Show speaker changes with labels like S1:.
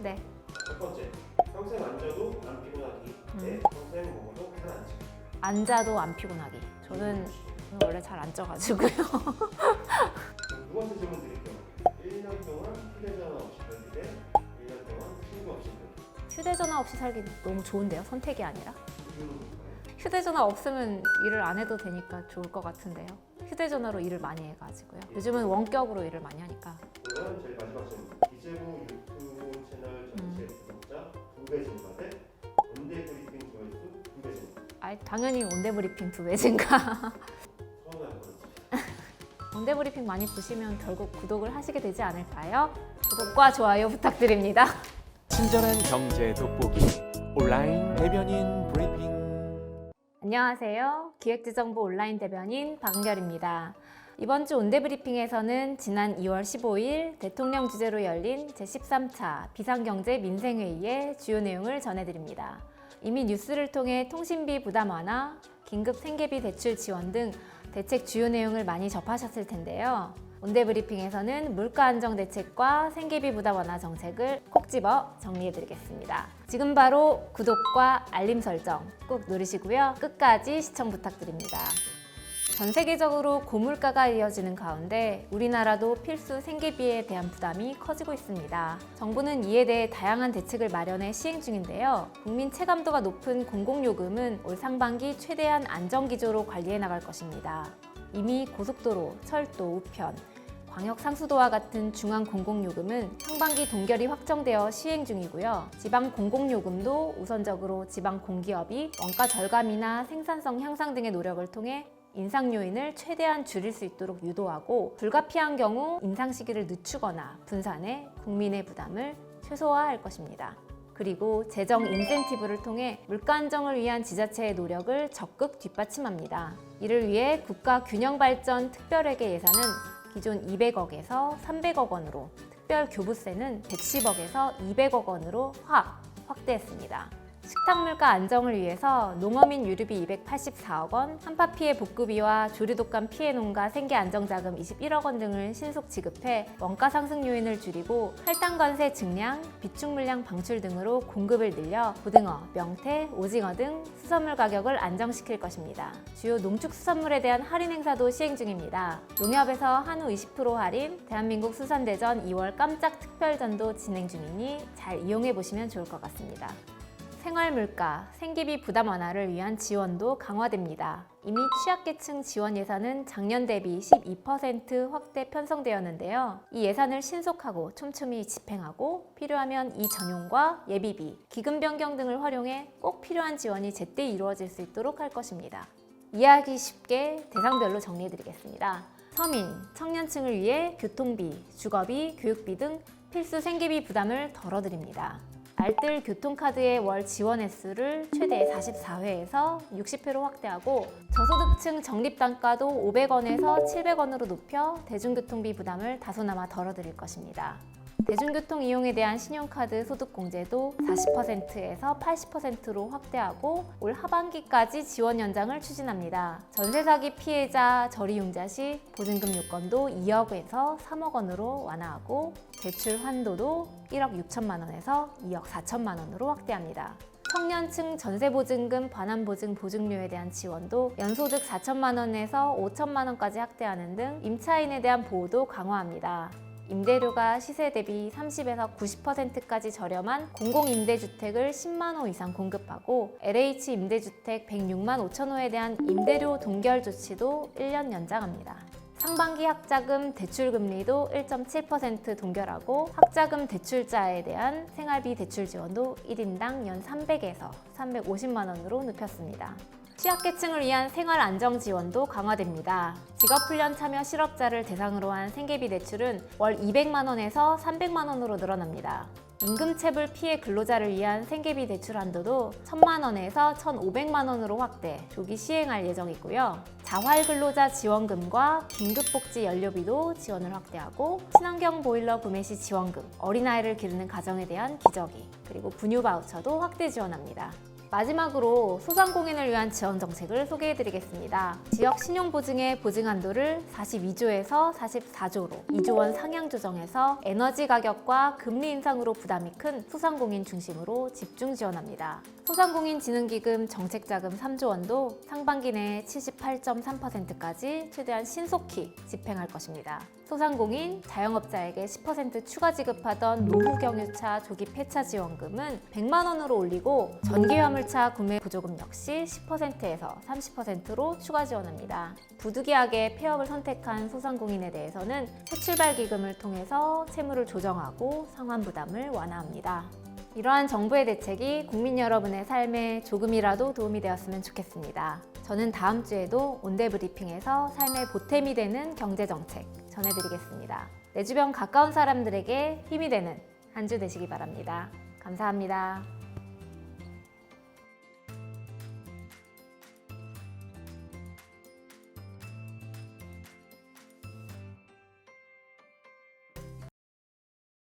S1: 네.
S2: 첫 번째, 평생 앉아도 안 피곤하기. 네, 평생 먹어도 살 안 찌기.
S1: 앉아도 안 피곤하기. 저는 원래 잘 안 쪄가지고요.
S2: 두 번째 질문 드릴게요. 1년 동안 휴대전화 없이 살기 대 1년 동안 친구 없이 살기.
S1: 휴대전화 없이 살기 너무 좋은데요? 선택이 아니라?
S2: 이유는 뭘까요?
S1: 휴대전화 없으면 일을 안 해도 되니까 좋을 것 같은데요. 휴대전화로 일을 많이 해가지고요. 요즘은 원격으로 일을 많이 하니까.
S2: 그러면 제일 마지막 질문. 기재부 유튜브 채널 전체 구독자 2배 증가 대 온데이브리핑 조회수 2배 증가.
S1: 당연히 온데브리핑 2배 증가.
S2: 처음에 한 거지.
S1: 온데브리핑 많이 보시면 결국 구독을 하시게 되지 않을까요? 구독과 좋아요 부탁드립니다.
S3: 친절한 경제 돋보기 온라인 대변인 브리핑.
S1: 안녕하세요. 기획재정부 온라인 대변인 박은결입니다. 이번 주 온데브리핑에서는 지난 2월 15일 대통령 주재로 열린 제13차 비상경제 민생회의의 주요 내용을 전해드립니다. 이미 뉴스를 통해 통신비 부담 완화, 긴급 생계비 대출 지원 등 대책 주요 내용을 많이 접하셨을 텐데요. 온데브리핑에서는 물가 안정 대책과 생계비 부담 완화 정책을 콕 집어 정리해드리겠습니다. 지금 바로 구독과 알림 설정 꼭 누르시고요. 끝까지 시청 부탁드립니다. 전 세계적으로 고물가가 이어지는 가운데 우리나라도 필수 생계비에 대한 부담이 커지고 있습니다. 정부는 이에 대해 다양한 대책을 마련해 시행 중인데요. 국민 체감도가 높은 공공요금은 올 상반기 최대한 안정기조로 관리해 나갈 것입니다. 이미 고속도로, 철도, 우편, 광역 상수도와 같은 중앙 공공요금은 상반기 동결이 확정되어 시행 중이고요. 지방 공공요금도 우선적으로 지방 공기업이 원가 절감이나 생산성 향상 등의 노력을 통해 인상 요인을 최대한 줄일 수 있도록 유도하고 불가피한 경우 인상 시기를 늦추거나 분산해 국민의 부담을 최소화할 것입니다. 그리고 재정 인센티브를 통해 물가 안정을 위한 지자체의 노력을 적극 뒷받침합니다. 이를 위해 국가균형발전 특별회계 예산은 기존 200억에서 300억 원으로, 특별 교부세는 110억에서 200억 원으로 확대했습니다. 식탁 물가 안정을 위해서 농어민 유류비 284억 원, 한파 피해 복구비와 조류독감 피해 농가 생계 안정자금 21억 원 등을 신속 지급해 원가 상승 요인을 줄이고 할당관세 증량, 비축 물량 방출 등으로 공급을 늘려 고등어, 명태, 오징어 등 수산물 가격을 안정시킬 것입니다. 주요 농축수산물에 대한 할인 행사도 시행 중입니다. 농협에서 한우 20% 할인, 대한민국 수산대전 2월 깜짝 특별전도 진행 중이니 잘 이용해 보시면 좋을 것 같습니다. 생활물가, 생계비 부담 완화를 위한 지원도 강화됩니다. 이미 취약계층 지원 예산은 작년 대비 12% 확대 편성되었는데요. 이 예산을 신속하고 촘촘히 집행하고 필요하면 이 전용과 예비비, 기금 변경 등을 활용해 꼭 필요한 지원이 제때 이루어질 수 있도록 할 것입니다. 이해하기 쉽게 대상별로 정리해드리겠습니다. 서민, 청년층을 위해 교통비, 주거비, 교육비 등 필수 생계비 부담을 덜어드립니다. 알뜰 교통카드의 월 지원 횟수를 최대 44회에서 60회로 확대하고 저소득층 적립단가도 500원에서 700원으로 높여 대중교통비 부담을 다소나마 덜어드릴 것입니다. 대중교통 이용에 대한 신용카드 소득공제도 40%에서 80%로 확대하고 올 하반기까지 지원 연장을 추진합니다. 전세사기 피해자 저리융자 시 보증금 요건도 2억에서 3억 원으로 완화하고 대출 환도도 1억 6천만 원에서 2억 4천만 원으로 확대합니다. 청년층 전세보증금 반환보증 보증료에 대한 지원도 연소득 4천만 원에서 5천만 원까지 확대하는 등 임차인에 대한 보호도 강화합니다. 임대료가 시세 대비 30에서 90%까지 저렴한 공공임대주택을 10만 호 이상 공급하고 LH 임대주택 106만 5천 호에 대한 임대료 동결 조치도 1년 연장합니다. 상반기 학자금 대출금리도 1.7% 동결하고 학자금 대출자에 대한 생활비 대출 지원도 1인당 연 300에서 350만 원으로 높였습니다. 취약계층을 위한 생활 안정 지원도 강화됩니다. 직업훈련 참여 실업자를 대상으로 한 생계비 대출은 월 200만 원에서 300만 원으로 늘어납니다. 임금체불 피해 근로자를 위한 생계비 대출 한도도 1,000만 원에서 1,500만 원으로 확대, 조기 시행할 예정이고요. 자활근로자 지원금과 긴급복지 연료비도 지원을 확대하고 친환경 보일러 구매 시 지원금, 어린아이를 기르는 가정에 대한 기저귀, 그리고 분유 바우처도 확대 지원합니다. 마지막으로 소상공인을 위한 지원 정책을 소개해드리겠습니다. 지역 신용보증의 보증 한도를 42조에서 44조로 2조 원 상향 조정해서 에너지 가격과 금리 인상으로 부담이 큰 소상공인 중심으로 집중 지원합니다. 소상공인진흥기금 정책자금 3조 원도 상반기 내에 78.3%까지 최대한 신속히 집행할 것입니다. 소상공인, 자영업자에게 10% 추가 지급하던 노후경유차 조기 폐차 지원금은 100만 원으로 올리고 전기화물차 구매 보조금 역시 10%에서 30%로 추가 지원합니다. 부득이하게 폐업을 선택한 소상공인에 대해서는 새출발 기금을 통해서 채무를 조정하고 상환 부담을 완화합니다. 이러한 정부의 대책이 국민 여러분의 삶에 조금이라도 도움이 되었으면 좋겠습니다. 저는 다음 주에도 온대브리핑에서 삶의 보탬이 되는 경제정책 전해드리겠습니다. 내 주변 가까운 사람들에게 힘이 되는 한 주 되시기 바랍니다. 감사합니다.